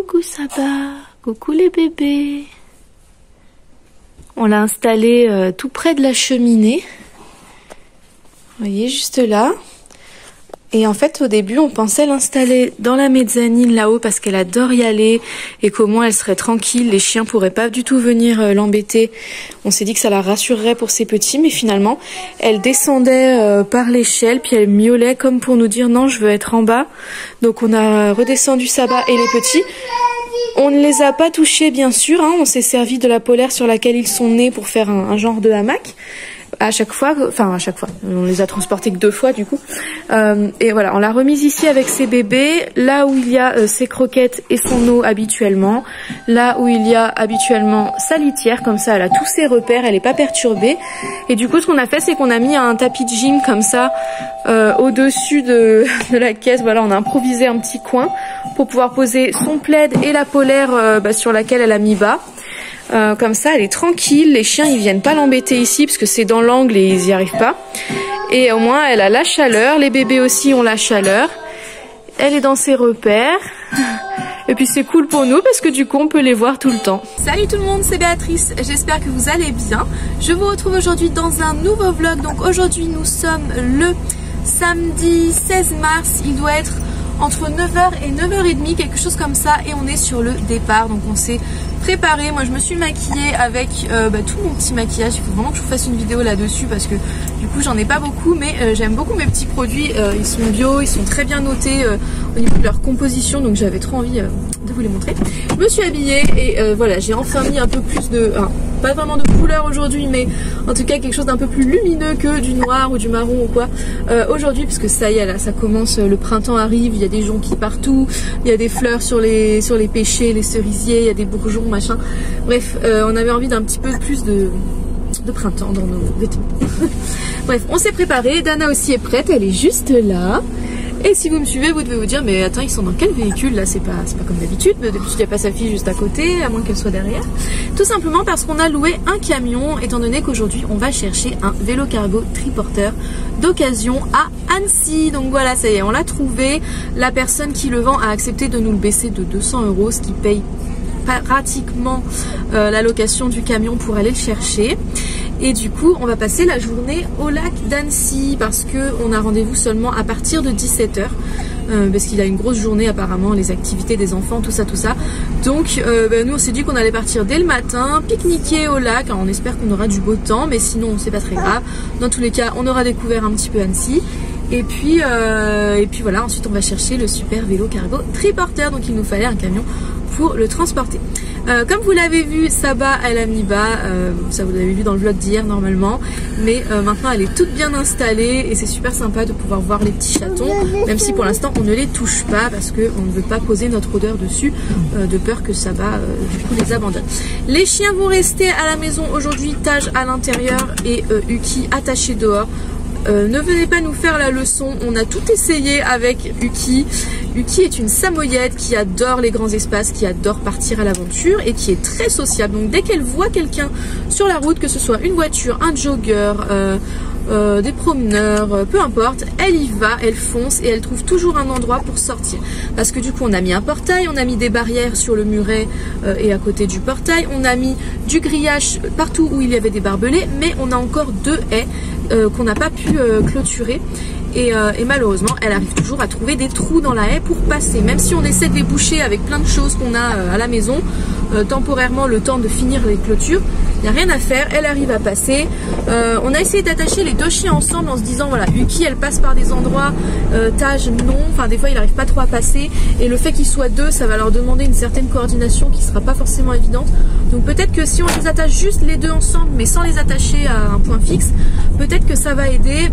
Coucou Saba, coucou les bébés. On l'a installé tout près de la cheminée. Vous voyez, juste là. Et en fait, au début, on pensait l'installer dans la mezzanine là-haut parce qu'elle adore y aller et qu'au moins elle serait tranquille. Les chiens pourraient pas du tout venir l'embêter. On s'est dit que ça la rassurerait pour ses petits, mais finalement, elle descendait par l'échelle puis elle miaulait comme pour nous dire non, je veux être en bas. Donc on a redescendu Saba et les petits. On ne les a pas touchés bien sûr, hein. On s'est servi de la polaire sur laquelle ils sont nés pour faire un genre de hamac. À chaque fois, on les a transportés que 2 fois du coup. Et voilà, on l'a remise ici avec ses bébés, là où il y a ses croquettes et son eau habituellement, là où il y a habituellement sa litière, comme ça elle a tous ses repères, elle n'est pas perturbée. Et du coup ce qu'on a fait c'est qu'on a mis un tapis de gym comme ça au-dessus de la caisse. Voilà, on a improvisé un petit coin pour pouvoir poser son plaid et la polaire sur laquelle elle a mis bas. Comme ça elle est tranquille, les chiens ils viennent pas l'embêter ici parce que c'est dans l'angle et ils y arrivent pas. Et au moins elle a la chaleur, les bébés aussi ont la chaleur. Elle est dans ses repères. Et puis c'est cool pour nous parce que du coup on peut les voir tout le temps. Salut tout le monde, c'est Béatrice, j'espère que vous allez bien. Je vous retrouve aujourd'hui dans un nouveau vlog. Donc aujourd'hui nous sommes le samedi 16 mars, il doit être entre 9h et 9h30, quelque chose comme ça, et on est sur le départ. Donc on s'est préparé, moi je me suis maquillée avec tout mon petit maquillage. Il faut vraiment que je vous fasse une vidéo là-dessus parce que du coup j'en ai pas beaucoup, mais j'aime beaucoup mes petits produits. Ils sont bio, ils sont très bien notés au niveau de leur composition, donc j'avais trop envie de vous les montrer. Je me suis habillée et voilà, j'ai enfin mis un peu plus de... pas vraiment de couleur aujourd'hui, mais en tout cas quelque chose d'un peu plus lumineux que du noir ou du marron ou quoi aujourd'hui, parce que ça y est, là ça commence, le printemps arrive, il y a des jonquilles partout, il y a des fleurs sur les pêchers, les cerisiers, il y a des bourgeons machin, bref on avait envie d'un petit peu plus de printemps dans nos vêtements. Bref, on s'est préparé, Dana aussi est prête, elle est juste là. Et si vous me suivez, vous devez vous dire, mais attends, ils sont dans quel véhicule là? C'est pas comme d'habitude. D'habitude, il n'y a pas sa fille juste à côté, à moins qu'elle soit derrière. Tout simplement parce qu'on a loué un camion, étant donné qu'aujourd'hui, on va chercher un vélo cargo triporteur d'occasion à Annecy. Donc voilà, ça y est, on l'a trouvé. La personne qui le vend a accepté de nous le baisser de 200 €, ce qui paye pratiquement la location du camion pour aller le chercher. Et du coup on va passer la journée au lac d'Annecy parce que on a rendez-vous seulement à partir de 17 h parce qu'il a une grosse journée apparemment, les activités des enfants, tout ça. Donc nous on s'est dit qu'on allait partir dès le matin, pique-niquer au lac. Alors, on espère qu'on aura du beau temps, mais sinon c'est pas très grave. Dans tous les cas on aura découvert un petit peu Annecy. Et puis voilà, ensuite on va chercher le super vélo cargo triporteur. Donc il nous fallait un camion pour le transporter. Comme vous l'avez vu, Saba elle a mis bas, ça vous l'avez vu dans le vlog d'hier normalement, mais maintenant elle est toute bien installée et c'est super sympa de pouvoir voir les petits chatons, même si pour l'instant on ne les touche pas parce qu'on ne veut pas poser notre odeur dessus, de peur que Saba du coup les abandonne. Les chiens vont rester à la maison aujourd'hui, Taj à l'intérieur et Uki attaché dehors. Ne venez pas nous faire la leçon, on a tout essayé avec Uki. Uki est une samoyède qui adore les grands espaces, qui adore partir à l'aventure et qui est très sociable. Donc dès qu'elle voit quelqu'un sur la route, que ce soit une voiture, un jogger, des promeneurs, peu importe, elle y va, elle fonce et elle trouve toujours un endroit pour sortir. Parce que du coup on a mis un portail, on a mis des barrières sur le muret et à côté du portail, on a mis du grillage partout où il y avait des barbelés, mais on a encore 2 haies qu'on n'a pas pu clôturer. Et malheureusement elle arrive toujours à trouver des trous dans la haie pour passer, même si on essaie de les boucher avec plein de choses qu'on a à la maison, temporairement le temps de finir les clôtures, il n'y a rien à faire, elle arrive à passer. On a essayé d'attacher les 2 chiens ensemble en se disant voilà, Uki elle passe par des endroits, Taj non, enfin des fois il n'arrive pas trop à passer, et le fait qu'ils soient 2 ça va leur demander une certaine coordination qui ne sera pas forcément évidente. Donc peut-être que si on les attache juste les 2 ensemble mais sans les attacher à un point fixe, peut-être que ça va aider.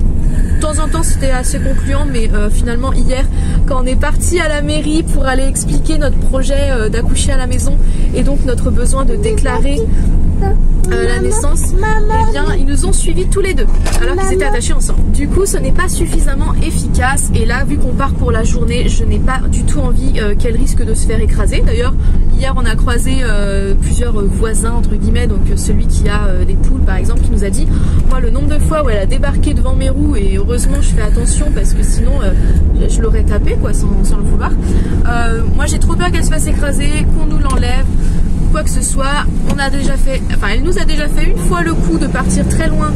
De temps en temps c'était assez concluant, mais finalement hier quand on est parti à la mairie pour aller expliquer notre projet d'accoucher à la maison et donc notre besoin de déclarer la naissance, eh bien, ils nous ont suivis tous les deux, alors qu'ils étaient attachés ensemble. Du coup, ce n'est pas suffisamment efficace. Et là, vu qu'on part pour la journée, je n'ai pas du tout envie qu'elle risque de se faire écraser. D'ailleurs, hier, on a croisé plusieurs voisins, entre guillemets, donc celui qui a des poules, par exemple, qui nous a dit, moi, le nombre de fois où elle a débarqué devant mes roues, et heureusement, je fais attention parce que sinon, je l'aurais tapé, quoi, sans le vouloir. Moi, j'ai trop peur qu'elle se fasse écraser, qu'on nous l'enlève, quoi que ce soit. On a déjà fait, enfin, elle nous a déjà fait une fois le coup de partir très loin,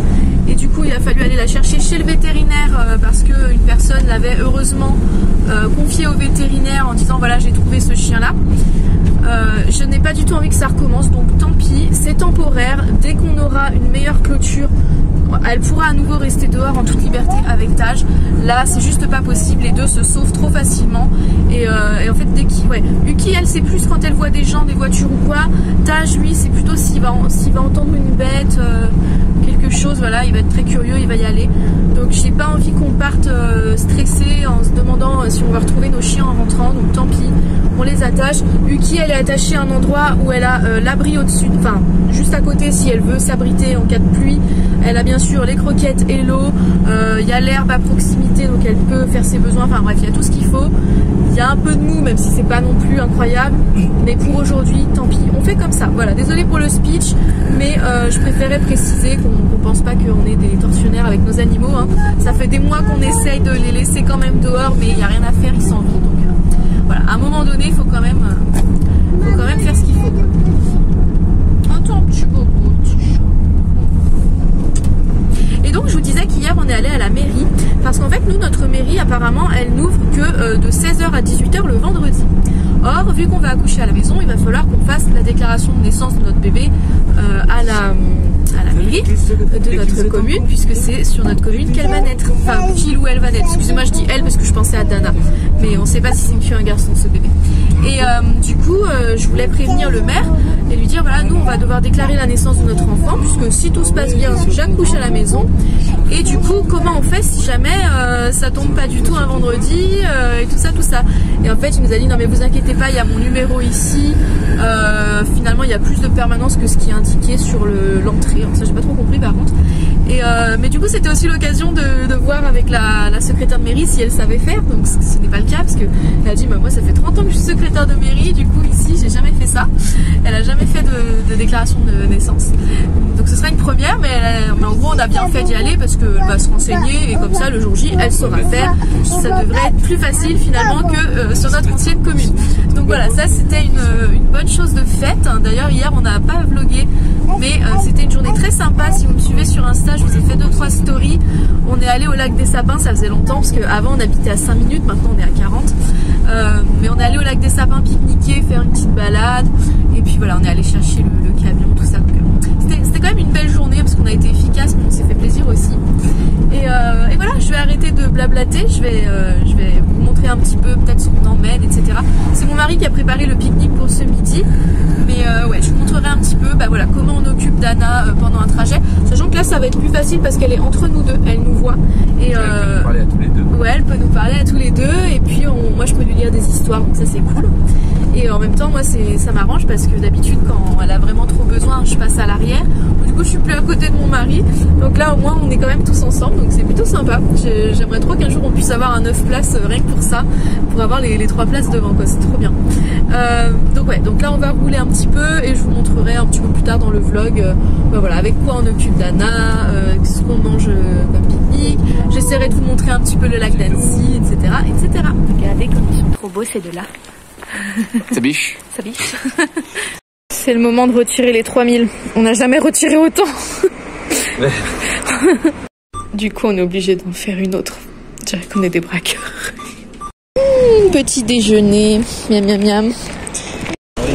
et du coup il a fallu aller la chercher chez le vétérinaire parce qu'une personne l'avait heureusement confiée au vétérinaire en disant voilà, j'ai trouvé ce chien là. Je n'ai pas du tout envie que ça recommence, donc tant pis, c'est temporaire. Dès qu'on aura une meilleure clôture, elle pourra à nouveau rester dehors en toute liberté avec Taj. Là, c'est juste pas possible, les deux se sauvent trop facilement. Et en fait, dès qu'il... Ouais, Yuki, elle, c'est plus quand elle voit des gens, des voitures ou quoi. Taj, lui, c'est plutôt s'il va entendre une bête, quelque chose, voilà, il va être très curieux, il va y aller. Donc, j'ai pas envie qu'on parte stressé en se demandant si on va retrouver nos chiens en rentrant, donc tant pis. On les attache. Yuki, elle est attachée à un endroit où elle a l'abri au-dessus, enfin juste à côté si elle veut s'abriter en cas de pluie. Elle a bien sûr les croquettes et l'eau. Il y a l'herbe à proximité, donc elle peut faire ses besoins. Enfin bref, il y a tout ce qu'il faut. Il y a un peu de mou, même si c'est pas non plus incroyable. Mais pour aujourd'hui, tant pis. On fait comme ça. Voilà, désolée pour le speech, mais je préférais préciser qu'on pense pas qu'on est des tortionnaires avec nos animaux. Hein. Ça fait des mois qu'on essaye de les laisser quand même dehors, mais il n'y a rien à faire, ils s'en vont. Donc voilà, à un moment donné, il faut quand même faire ce qu'il faut. Attends, petit bobo, petit chat. Et donc, je vous disais qu'hier, on est allé à la mairie. Parce qu'en fait, nous, notre mairie, apparemment, elle n'ouvre que de 16h à 18h le vendredi. Or, vu qu'on va accoucher à la maison, il va falloir qu'on fasse la déclaration de naissance de notre bébé à la mairie de notre commune, puisque c'est sur notre commune qu'elle va naître. Enfin, qu'il ou elle va naître. Excusez-moi, je dis elle parce que je pensais à Dana. Mais on ne sait pas si c'est une fille ou un garçon, ce bébé. Et du coup, je voulais prévenir le maire et lui dire, voilà, nous, on va devoir déclarer la naissance de notre enfant, puisque si tout se passe bien, j'accouche à la maison. Et du coup, comment on fait si jamais ça tombe pas du tout un vendredi et tout ça. Et en fait, il nous a dit, non mais vous inquiétez pas, il y a mon numéro ici. Finalement, il y a plus de permanence que ce qui est indiqué sur l'entrée. Ça, j'ai pas trop compris par contre. Mais du coup, c'était aussi l'occasion de voir avec la secrétaire de mairie si elle savait faire. Donc, ce n'est pas le cas parce que elle a dit, bah, moi, ça fait 30 ans que je suis secrétaire de mairie. Du coup, ici, j'ai jamais fait ça. Elle a jamais fait de déclaration de naissance. Donc, ce sera une première, mais en gros, on a bien fait d'y aller parce qu'elle va se renseigner et comme ça, le jour J, elle saura faire. Ça devrait être plus facile finalement que sur notre ancienne commune. Donc voilà, ça c'était une bonne chose de fête. D'ailleurs, hier, on n'a pas vlogué, mais c'était une journée très sympa. Si vous me suivez sur Insta, je vous ai fait 2-3 stories. On est allé au lac des Sapins, ça faisait longtemps parce qu'avant on habitait à 5 minutes, maintenant on est à 40. Mais on est allé au lac des Sapins pique-niquer, faire une petite balade. Et puis voilà, on est allé chercher le camion, tout ça. C'était quand même une belle journée parce qu'on a été efficace, mais on s'est fait plaisir aussi. Et voilà, je vais arrêter de blablater, je vais vous montrer un petit peu peut-être ce qu'on emmène, etc. C'est mon mari qui a préparé le pique-nique pour ce midi. Mais ouais, je vous montrerai un petit peu voilà, comment on occupe Dana pendant un trajet. Sachant que là, ça va être plus facile parce qu'elle est entre nous deux, elle nous voit. Et elle peut nous parler à tous les deux. Ouais, elle peut nous parler à tous les deux. Et puis moi, je peux lui lire des histoires, donc ça c'est cool. Et en même temps, moi, ça m'arrange parce que d'habitude, quand elle a vraiment trop besoin, je passe à l'arrière. Du coup, je suis plus à côté de mon mari. Donc là, au moins, on est quand même tous ensemble. Donc c'est plutôt sympa. J'aimerais trop qu'un jour, on puisse avoir un 9 places rien que pour ça. Pour avoir les 3 places devant, quoi. C'est trop bien. Donc ouais, donc là, on va rouler un petit peu et je vous montrerai un petit peu plus tard dans le vlog voilà, avec quoi on occupe Dana, ce qu'on mange comme pique-nique. J'essaierai de vous montrer un petit peu le lac d'Annecy, etc. etc. Regardez comme ils sont trop beaux, ces deux-là. Ça biche. Ça biche. C'est le moment de retirer les 3000. On n'a jamais retiré autant. Ouais. Du coup, on est obligé d'en faire une autre. Je dirais qu'on est des braqueurs. Petit déjeuner. Miam miam miam.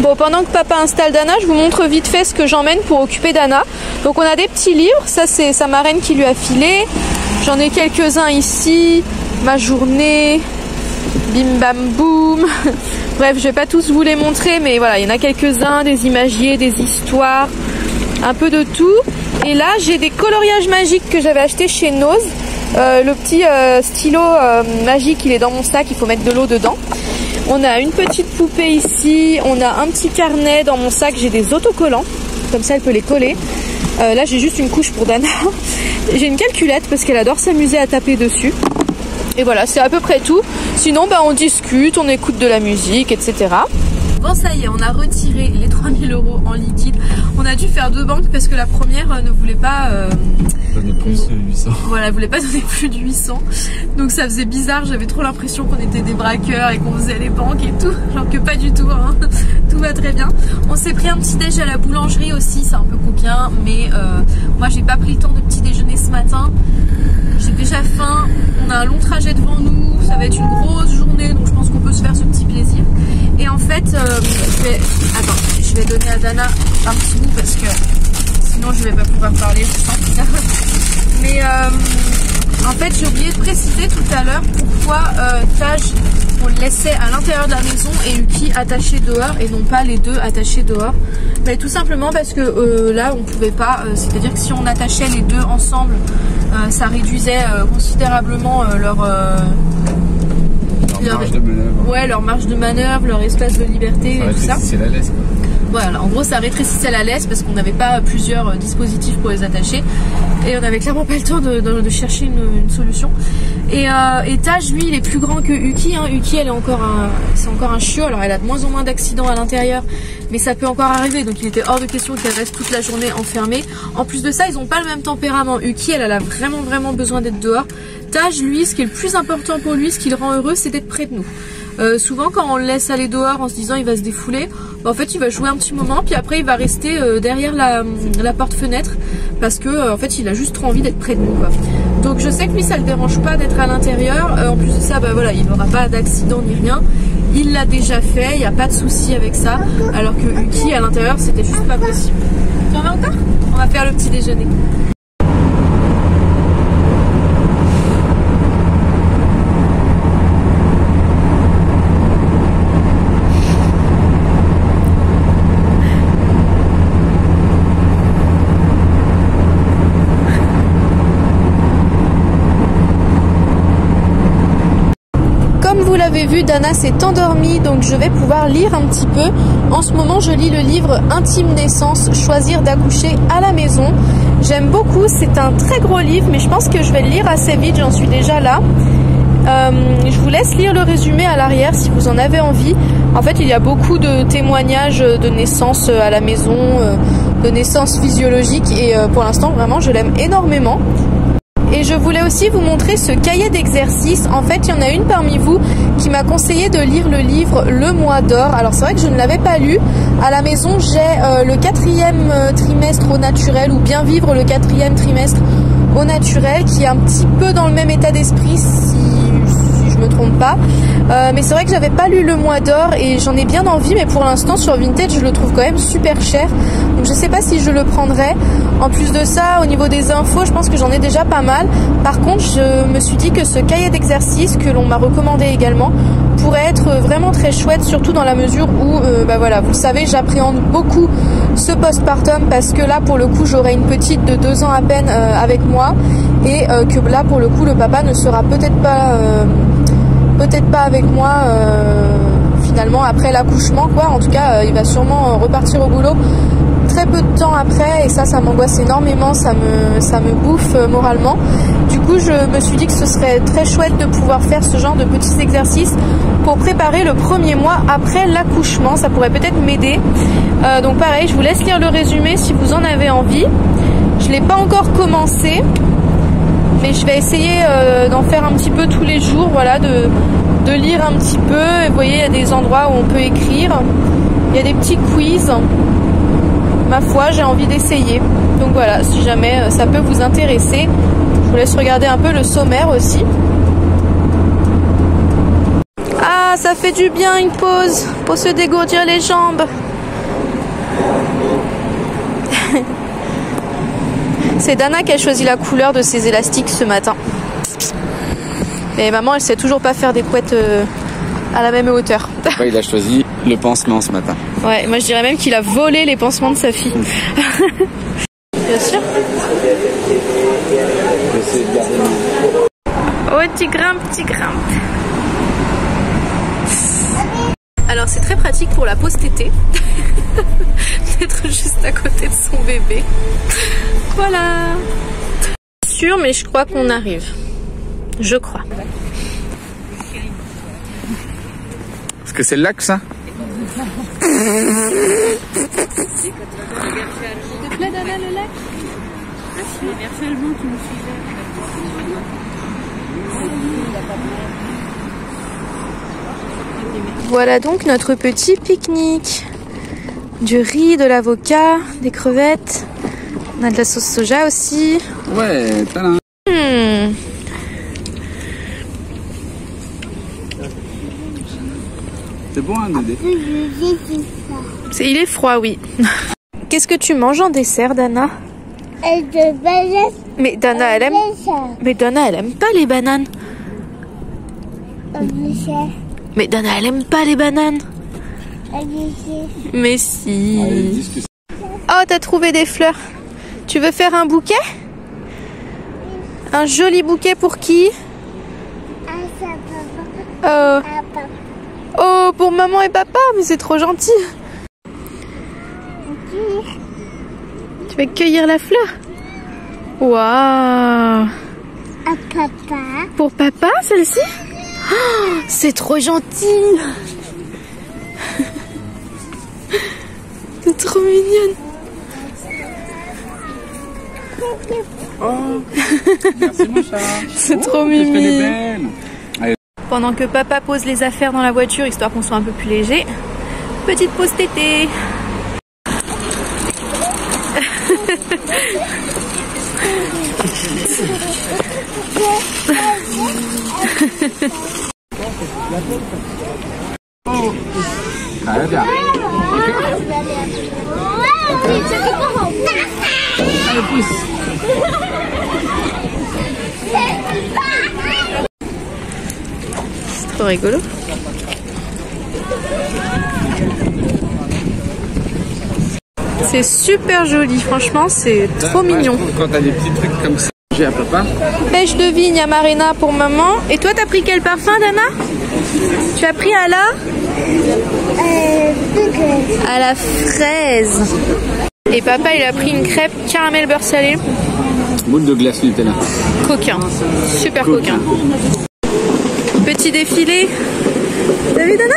Bon, pendant que papa installe Dana, je vous montre vite fait ce que j'emmène pour occuper Dana. Donc on a des petits livres. Ça, c'est sa marraine qui lui a filé. J'en ai quelques-uns ici. Ma journée. Bim bam boum. Bref, je vais pas tous vous les montrer, mais voilà, il y en a quelques-uns, des imagiers, des histoires, un peu de tout. Et là, j'ai des coloriages magiques que j'avais acheté chez Nose. Le petit stylo magique, il est dans mon sac, il faut mettre de l'eau dedans. On a une petite poupée ici, on a un petit carnet dans mon sac, j'ai des autocollants. comme ça elle peut les coller. Là j'ai juste une couche pour Dana. J'ai une calculette parce qu'elle adore s'amuser à taper dessus. Et voilà, c'est à peu près tout. Sinon bah, on discute, on écoute de la musique, etc. Bon ça y est, on a retiré les 3000 € en liquide. On a dû faire 2 banques parce que la première ne voulait pas donner plus de 800. Voilà, elle voulait pas donner plus de 800. Donc ça faisait bizarre, j'avais trop l'impression qu'on était des braqueurs et qu'on faisait les banques et tout. Alors que pas du tout, hein. Tout va très bien. On s'est pris un petit déj à la boulangerie aussi, c'est un peu coquin. Mais moi j'ai pas pris le temps de petit déjeuner ce matin. J'ai déjà faim, on a un long trajet devant nous, ça va être une grosse journée, donc je pense qu'on peut se faire ce petit plaisir. Et en fait, je vais donner à Dana un petit bout parce que sinon je vais pas pouvoir parler, je sens. Mais en fait, j'ai oublié de préciser tout à l'heure pourquoi Taj, on le laissait à l'intérieur de la maison et Yuki attaché dehors et non pas les deux attachés dehors. Mais tout simplement parce que là, on pouvait pas, c'est-à-dire que si on attachait les deux ensemble, ça réduisait considérablement leur marge de manœuvre. Ouais, leur marge de manœuvre, leur espace de liberté et tout ça. C'est la laisse quoi. Voilà, en gros ça rétrécissait la laisse parce qu'on n'avait pas plusieurs dispositifs pour les attacher et on n'avait clairement pas le temps de chercher une solution. Et Taj, lui, il est plus grand que Yuki. Hein. Yuki, c'est encore un chiot, alors elle a de moins en moins d'accidents à l'intérieur, mais ça peut encore arriver, donc il était hors de question qu'elle reste toute la journée enfermée. En plus de ça, ils n'ont pas le même tempérament. Yuki, elle a vraiment besoin d'être dehors. Taj, lui, ce qui est le plus important pour lui, ce qui le rend heureux, c'est d'être près de nous. Souvent quand on le laisse aller dehors en se disant il va se défouler, bah, en fait il va jouer un petit moment puis après il va rester derrière la porte-fenêtre parce que en fait il a juste trop envie d'être près de nous quoi. Donc je sais que lui ça le dérange pas d'être à l'intérieur, en plus de ça bah voilà, il n'aura pas d'accident ni rien, il l'a déjà fait, il n'y a pas de souci avec ça, alors que Yuki à l'intérieur c'était juste pas possible. Tu en veux encore? On va faire le petit déjeuner. Vu, Dana s'est endormie, donc je vais pouvoir lire un petit peu. En ce moment, je lis le livre Intime Naissance, choisir d'accoucher à la maison. J'aime beaucoup, c'est un très gros livre, mais je pense que je vais le lire assez vite, j'en suis déjà là. Je vous laisse lire le résumé à l'arrière si vous en avez envie. En fait, il y a beaucoup de témoignages de naissance à la maison, de naissance physiologique, et pour l'instant, vraiment, je l'aime énormément. Et je voulais aussi vous montrer ce cahier d'exercices. En fait, il y en a une parmi vous qui m'a conseillé de lire le livre Le Mois d'Or. Alors c'est vrai que je ne l'avais pas lu. À la maison, j'ai le 4e trimestre au naturel, ou Bien vivre le 4e trimestre au naturel, qui est un petit peu dans le même état d'esprit si je me trompe pas. Mais c'est vrai que j'avais pas lu Le Mois d'Or et j'en ai bien envie, mais pour l'instant sur Vinted je le trouve quand même super cher, donc je sais pas si je le prendrai. En plus de ça, au niveau des infos, je pense que j'en ai déjà pas mal. Par contre, je me suis dit que ce cahier d'exercice que l'on m'a recommandé également pourrait être vraiment très chouette, surtout dans la mesure où bah voilà, vous le savez, j'appréhende beaucoup ce postpartum parce que là pour le coup j'aurai une petite de 2 ans à peine avec moi, et que là pour le coup le papa ne sera peut-être pas avec moi finalement après l'accouchement quoi. En tout cas il va sûrement repartir au boulot très peu de temps après, et ça m'angoisse énormément, ça me bouffe moralement. Du coup je me suis dit que ce serait très chouette de pouvoir faire ce genre de petits exercices pour préparer le premier mois après l'accouchement, ça pourrait peut-être m'aider. Donc pareil, je vous laisse lire le résumé si vous en avez envie. Je l'ai pas encore commencé, mais je vais essayer d'en faire un petit peu tous les jours, voilà, de lire un petit peu. Et vous voyez, il y a des endroits où on peut écrire, il y a des petits quiz. Ma foi, j'ai envie d'essayer. Donc voilà, si jamais ça peut vous intéresser, je vous laisse regarder un peu le sommaire aussi. Ah, ça fait du bien une pause pour se dégourdir les jambes. C'est Dana qui a choisi la couleur de ses élastiques ce matin. Et maman, elle sait toujours pas faire des couettes à la même hauteur. Ouais, il a choisi le pansement ce matin. Ouais, moi je dirais même qu'il a volé les pansements de sa fille. Bien sûr. Oh, tu grimpes, tu grimpes. Alors c'est très pratique pour la pause tétée. D'être juste à côté de son bébé. Voilà. Sûr, mais je crois qu'on arrive. Je crois. Est-ce que c'est le lac, ça? S'il te plaît, Dana, le lac? C'est les bergers allemands qui nous suivaient. Voilà donc notre petit pique-nique. Du riz, de l'avocat, des crevettes. On a de la sauce soja aussi. Ouais, talent. C'est bon, hein, Dédé? Il est froid, oui. Qu'est-ce que tu manges en dessert, Dana? Mais Dana, elle aime... Mais Dana, elle aime pas les bananes. Mais Dana, elle aime pas les bananes. Mais si. Oh, t'as trouvé des fleurs. Tu veux faire un bouquet? Un joli bouquet pour qui? Oh, pour maman et papa, mais c'est trop gentil. Tu vas cueillir la fleur? Waouh. Pour papa, celle-ci? Oh, c'est trop gentil. C'est trop mignonne. Oh, merci mon chat. C'est trop mimi. Pendant que papa pose les affaires dans la voiture, histoire qu'on soit un peu plus léger, petite pause tétée. Très bien. Allez, pousse. C'est trop rigolo. C'est super joli, franchement, c'est trop mignon. Quand t'as des petits trucs comme ça, j'ai à papa. Pêche de vigne à Marina pour maman. Et toi, t'as pris quel parfum, Dana? Tu as pris à la fraise. Et papa, il a pris une crêpe caramel beurre salé. Boule de glace Nutella. Coquin, super coquin. Petit défilé. T'as vu, Dana?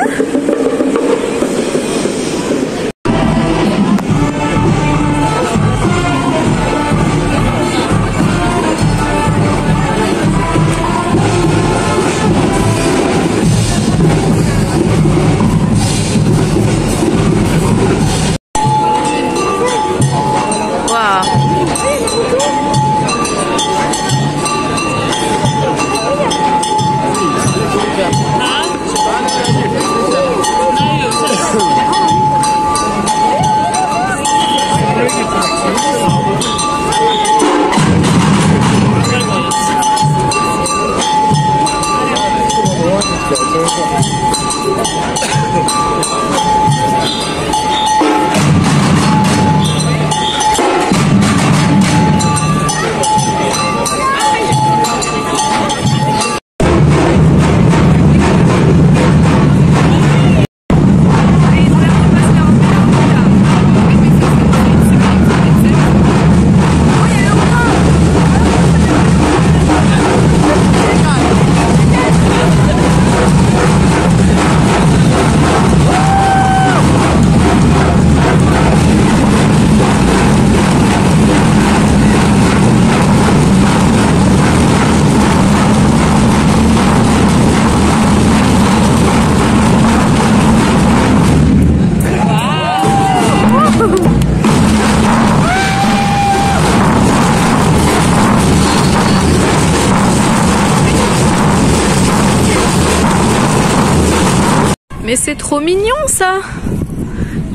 Mais c'est trop mignon ça.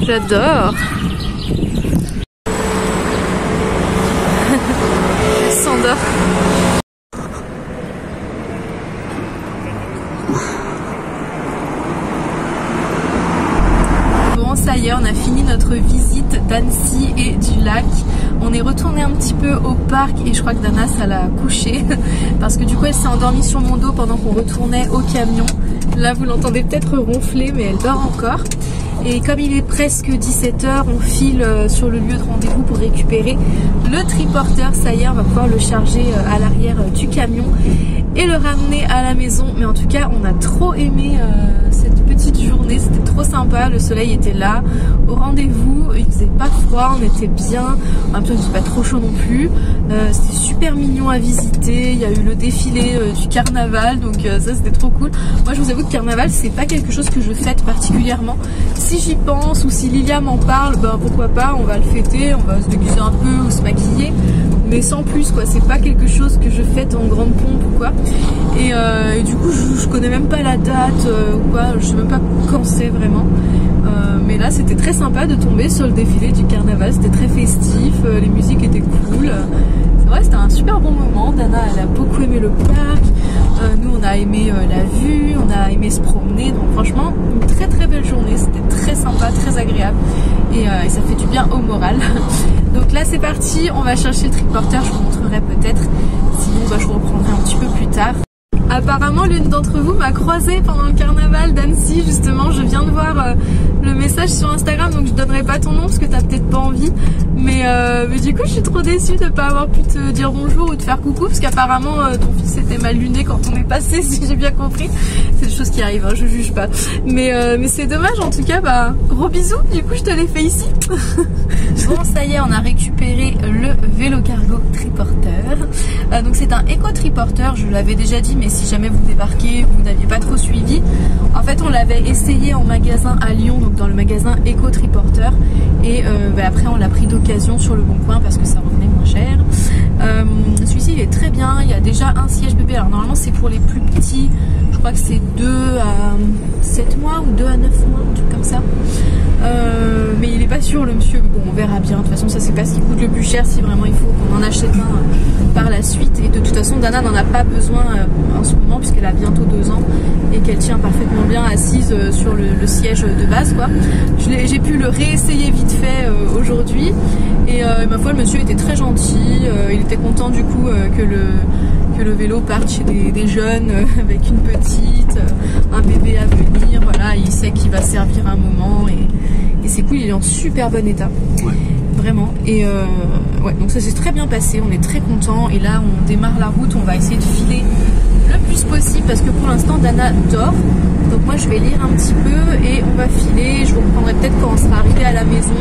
J'adore. Elle s'endort. Bon, ça y y est, on a fini notre visite d'Annecy et du lac. On est retourné un petit peu au parc et je crois que Dana ça l'a couché parce que du coup elle s'est endormie sur mon dos pendant qu'on retournait au camion. Là vous l'entendez peut-être ronfler mais elle dort encore. Et comme il est presque 17 h, on file sur le lieu de rendez-vous pour récupérer le triporteur. Ça y est, on va pouvoir le charger à l'arrière du camion et le ramener à la maison. Mais en tout cas, on a trop aimé cette petite journée. C'était trop sympa. Le soleil était là, au rendez-vous. Il faisait pas froid, on était bien. En même temps, il faisait pas trop chaud non plus. C'était super mignon à visiter. Il y a eu le défilé du carnaval, donc ça c'était trop cool. Moi, je vous avoue que carnaval, c'est pas quelque chose que je fête particulièrement. Si j'y pense ou si Lilia m'en parle, ben pourquoi pas, on va le fêter, on va se déguiser un peu ou se maquiller, mais sans plus quoi, c'est pas quelque chose que je fête en grande pompe ou quoi. Et du coup je connais même pas la date ou quoi, je sais même pas quand c'est vraiment. Mais là c'était très sympa de tomber sur le défilé du carnaval, c'était très festif, les musiques étaient cool. C'est vrai, c'était un super bon moment. Dana elle a beaucoup aimé le parc, nous on a aimé la vue, on a aimé se promener, donc franchement une très très belle journée, c'était très sympa, très agréable et ça fait du bien au moral. Donc là c'est parti, on va chercher le triporteur, je vous montrerai peut-être, sinon bah, je vous reprendrai un petit peu plus tard. Apparemment l'une d'entre vous m'a croisée pendant le carnaval d'Annecy, justement je viens de voir le message sur Instagram, donc je donnerai pas ton nom parce que t'as peut-être pas envie, mais du coup je suis trop déçue de pas avoir pu te dire bonjour ou te faire coucou, parce qu'apparemment ton fils était mal luné quand on est passé, si j'ai bien compris. C'est des choses qui arrivent, hein, je juge pas, mais c'est dommage. En tout cas bah gros bisous, du coup je te l'ai fait ici. Bon ça y est, on a récupéré le vélo cargo triporteur, donc c'est un éco-triporteur, je l'avais déjà dit, mais si jamais vous débarquez, vous n'aviez pas trop suivi, en fait on l'avait essayé en magasin à Lyon, donc dans le magasin Eco Triporteur, et après on l'a pris d'occasion sur le Bon Coin parce que ça revenait moins cher. Celui-ci il est très bien, il y a déjà un siège bébé, alors normalement c'est pour les plus petits, je crois que c'est 2 à 7 mois ou 2 à 9 mois, un truc comme ça. Mais il est pas sûr le monsieur, bon on verra bien, de toute façon ça c'est pas ce qui coûte le plus cher, si vraiment il faut qu'on en achète un par la suite. Et de toute façon Dana n'en a pas besoin en ce moment puisqu'elle a bientôt 2 ans et qu'elle tient parfaitement bien assise sur le siège de base quoi. J'ai pu le réessayer vite fait aujourd'hui et ma foi le monsieur était très gentil, il était content du coup que le vélo parte chez des jeunes avec une petite, un bébé à venir, voilà, il sait qu'il va servir un moment et c'est cool, il est en super bon état. Ouais. Vraiment. Et ouais, donc ça s'est très bien passé, on est très contents et là on démarre la route, on va essayer de filer le plus possible parce que pour l'instant Dana dort, donc moi je vais lire un petit peu et on va filer. Je vous reprendrai peut-être quand on sera arrivé à la maison,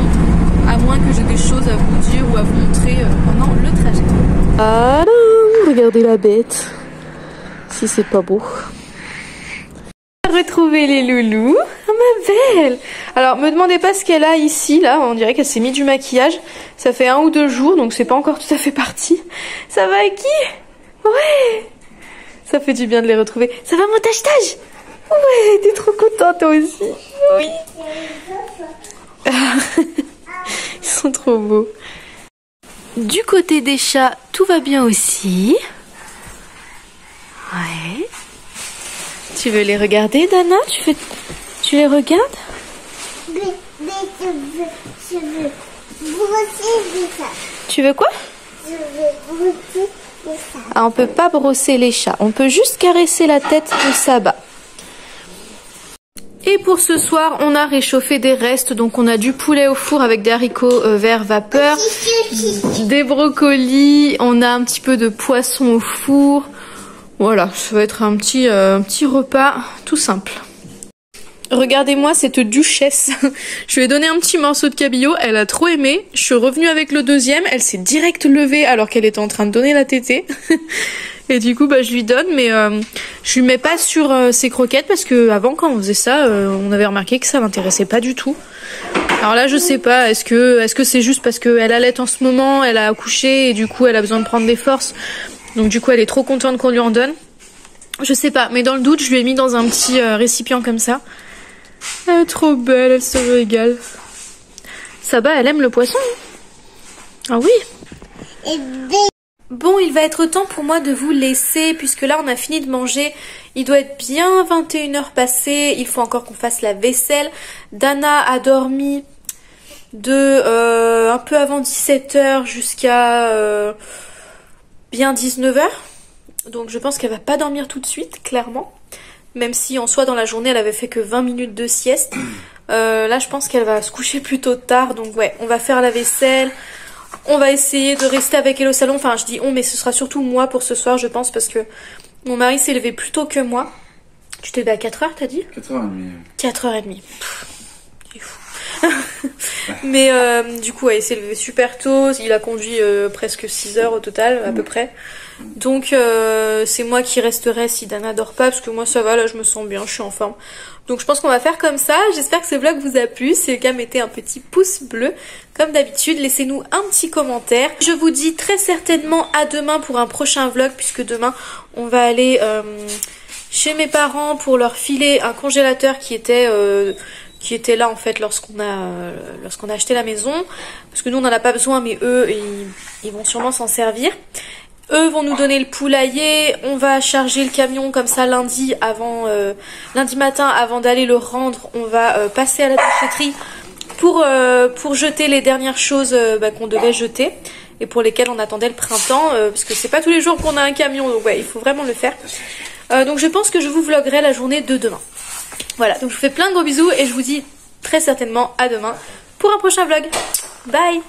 à moins que j'ai des choses à vous dire ou à vous montrer pendant le trajet. Alors, regardez la bête, si c'est pas beau. Retrouver les loulous. Oh, ma belle. Alors me demandez pas ce qu'elle a ici, là on dirait qu'elle s'est mis du maquillage. Ça fait 1 ou 2 jours donc c'est pas encore tout à fait parti. Ça va Aki? Ouais. Ça fait du bien de les retrouver. Ça va mon tâche-tâche? Ouais, t'es trop contente toi aussi. Oui. Ils sont trop beaux. Du côté des chats, tout va bien aussi. Ouais. Tu veux les regarder, Dana? Tu les regardes? Mais je veux brosser les chats. Tu veux quoi? Je veux brosser les chats. Ah, on peut pas brosser les chats. On peut juste caresser la tête de Saba. Et pour ce soir, on a réchauffé des restes. Donc on a du poulet au four avec des haricots verts vapeur, des brocolis, on a un petit peu de poisson au four. Voilà, ça va être un petit repas tout simple. Regardez-moi cette duchesse. Je lui ai donné un petit morceau de cabillaud, elle a trop aimé. Je suis revenue avec le deuxième, elle s'est direct levée alors qu'elle était en train de donner la tétée. Et du coup, bah, je lui donne, mais je lui mets pas sur ses croquettes parce que avant, quand on faisait ça, on avait remarqué que ça l'intéressait pas du tout. Alors là, je sais pas, est-ce que c'est juste parce qu'elle allait en ce moment, elle a accouché et du coup, elle a besoin de prendre des forces. Donc du coup, elle est trop contente qu'on lui en donne. Je sais pas, mais dans le doute, je lui ai mis dans un petit récipient comme ça. Elle est trop belle, elle se régale. Saba, elle aime le poisson. Ah oui. Bon, il va être temps pour moi de vous laisser, puisque là, on a fini de manger. Il doit être bien 21 h passées. Il faut encore qu'on fasse la vaisselle. Dana a dormi de un peu avant 17h jusqu'à bien 19h. Donc je pense qu'elle va pas dormir tout de suite, clairement. Même si en soi dans la journée elle avait fait que 20 minutes de sieste. Là je pense qu'elle va se coucher plutôt tard. Donc ouais, on va faire la vaisselle. On va essayer de rester avec elle au salon. Enfin je dis on, mais ce sera surtout moi pour ce soir je pense. Parce que mon mari s'est levé plus tôt que moi. Tu t'es levé à 4h t'as dit? 4h30. 4h30. Il est fou. Mais du coup ouais, il s'est levé super tôt. Il a conduit presque 6 heures au total à peu près. Donc c'est moi qui resterai si Dana dort pas. Parce que moi ça va, là je me sens bien, je suis en forme. Donc je pense qu'on va faire comme ça. J'espère que ce vlog vous a plu. Si c'est le cas, mettez un petit pouce bleu. Comme d'habitude, laissez-nous un petit commentaire. Je vous dis très certainement à demain pour un prochain vlog. Puisque demain on va aller chez mes parents pour leur filer un congélateur qui était là en fait lorsqu'on a acheté la maison. Parce que nous on n'en a pas besoin, mais eux ils vont sûrement s'en servir. Eux vont nous donner le poulailler. On va charger le camion comme ça lundi matin avant d'aller le rendre. On va passer à la déchetterie pour jeter les dernières choses qu'on devait jeter et pour lesquelles on attendait le printemps, parce que c'est pas tous les jours qu'on a un camion, donc ouais, il faut vraiment le faire. Donc je pense que je vous vloguerai la journée de demain. Voilà, donc je vous fais plein de gros bisous et je vous dis très certainement à demain pour un prochain vlog. Bye!